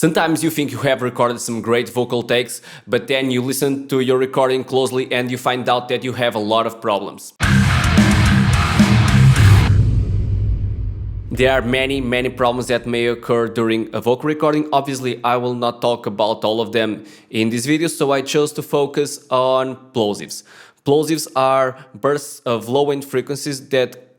Sometimes you think you have recorded some great vocal takes, but then you listen to your recording closely and you find out that you have a lot of problems. There are many problems that may occur during a vocal recording. Obviously, I will not talk about all of them in this video, so I chose to focus on plosives. Plosives are bursts of low-end frequencies that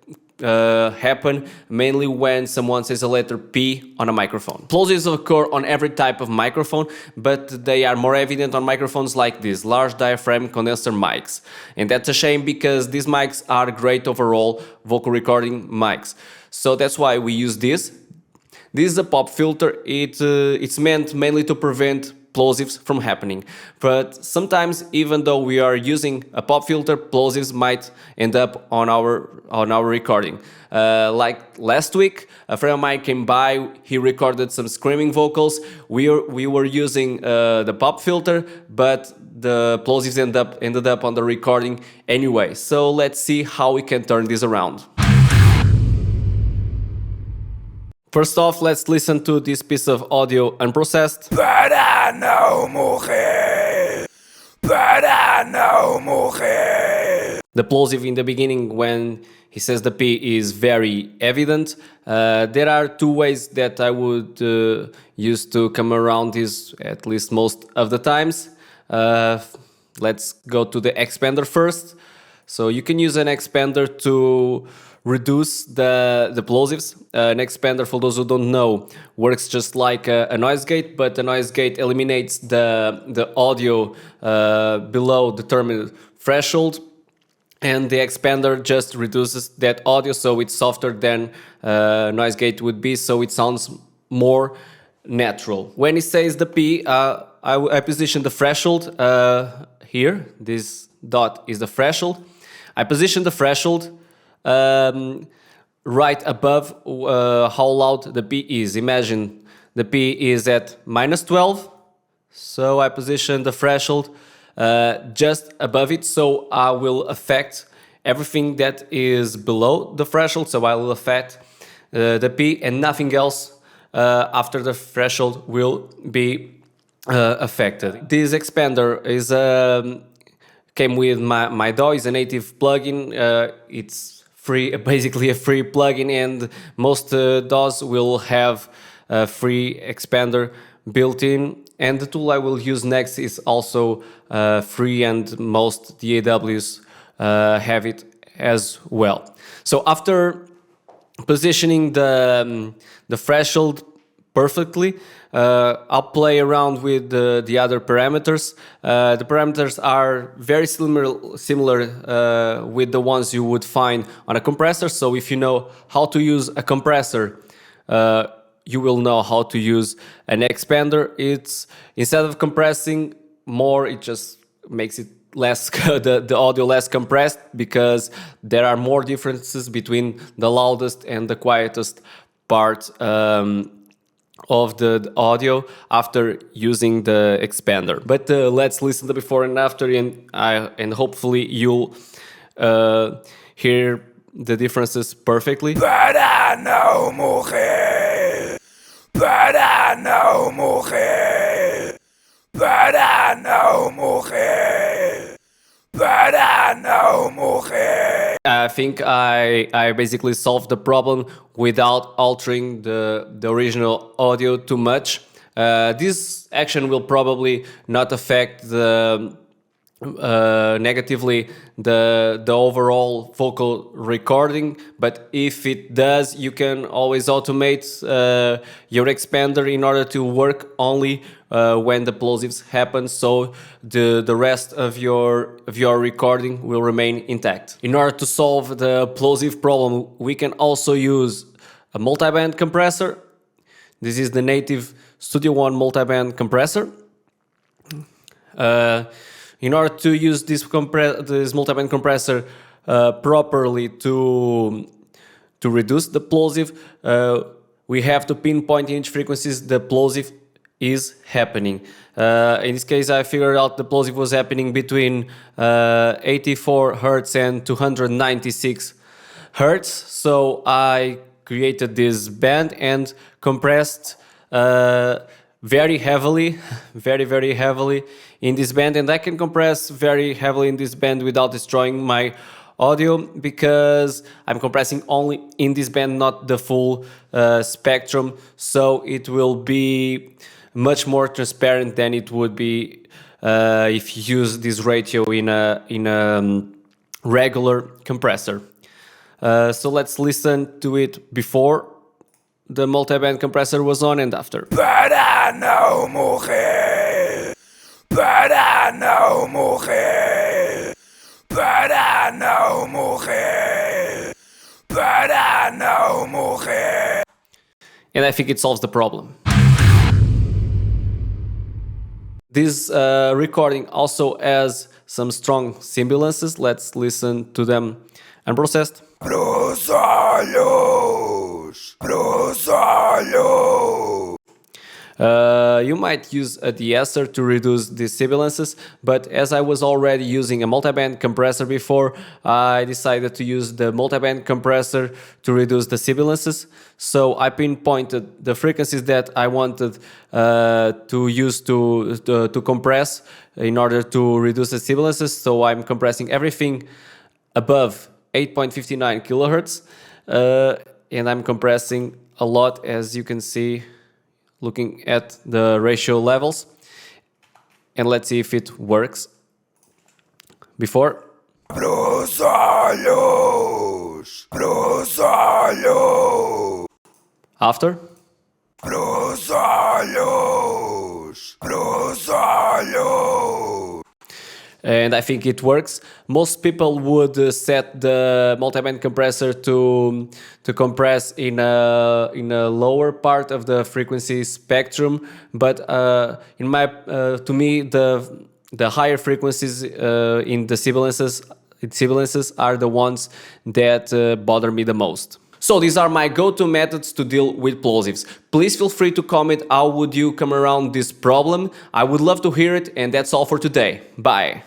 happen mainly when someone says a letter P on a microphone. Plosives occur on every type of microphone, but they are more evident on microphones like these large diaphragm condenser mics. And that's a shame because these mics are great overall vocal recording mics. So that's why we use this. This is a pop filter. It's meant mainly to prevent plosives from happening. But sometimes, even though we are using a pop filter, plosives might end up on our recording. Like last week, a friend of mine came by, he recorded some screaming vocals. We were using the pop filter, but the plosives ended up on the recording anyway. So let's see how we can turn this around. First off, let's listen to this piece of audio unprocessed. Para não morrer, para não morrer. The plosive in the beginning when he says the P is very evident. There are two ways that I would use to come around this, at least most of the times. Let's go to the expander first. So you can use an expander to reduce the plosives. An expander, for those who don't know, works just like a noise gate, but the noise gate eliminates the audio below determined threshold, and the expander just reduces that audio so it's softer than noise gate would be, so it sounds more natural. When it says the P, I position the threshold here. This dot is the threshold. I position the threshold right above how loud the P is. Imagine the P is at -12, so I position the threshold just above it, so I will affect everything that is below the threshold, so I will affect the P, and nothing else after the threshold will be affected. This expander is came with my DAW. Is a native plugin. It's free, basically a free plugin, and most DAWs will have a free expander built in. And the tool I will use next is also free, and most DAWs have it as well. So after positioning the threshold perfectly, I'll play around with the other parameters. The parameters are very similar with the ones you would find on a compressor. So if you know how to use a compressor, you will know how to use an expander. It's, instead of compressing more, it just makes it less the audio less compressed, because there are more differences between the loudest and the quietest part of the audio after using the expander. But let's listen to before and after, and hopefully you'll hear the differences perfectly. Para não morrer, para não morrer, para não morrer, para não morrer. I think I basically solved the problem without altering the original audio too much. This action will probably not affect negatively the overall vocal recording, but if it does, you can always automate your expander in order to work only when the plosives happen, so the rest of your recording will remain intact. In order to solve the plosive problem, we can also use a multiband compressor. This is the native Studio One multiband compressor. In order to use this multiband compressor properly to reduce the plosive, we have to pinpoint in each frequencies the plosive is happening. In this case, I figured out the plosive was happening between 84 Hz and 296 Hz. So I created this band and compressed very heavily, very heavily in this band, and I can compress very heavily in this band without destroying my audio, because I'm compressing only in this band, not the full spectrum, so it will be much more transparent than it would be if you use this ratio in a regular compressor. So let's listen to it before the multi-band compressor was on and after. Para não morrer, para não morrer, para não morrer, para não morrer. And I think it solves the problem. This recording also has some strong sibilances. Let's listen to them unprocessed. Pros olhos, pros olhos. You might use a de-esser to reduce the sibilances, but as I was already using a multiband compressor before, I decided to use the multiband compressor to reduce the sibilances. So I pinpointed the frequencies that I wanted to use to compress in order to reduce the sibilances. So I'm compressing everything above 8.59 kilohertz, and I'm compressing a lot, as you can see looking at the ratio levels. And let's see if it works. Before. Pros olhos, pros olhos. After. Pros olhos, pros olhos. And I think it works. Most people would set the multiband compressor to compress in a lower part of the frequency spectrum, but to me the higher frequencies in the sibilances are the ones that bother me the most. So these are my go-to methods to deal with plosives. Please feel free to comment how would you come around this problem. I would love to hear it, and that's all for today. Bye.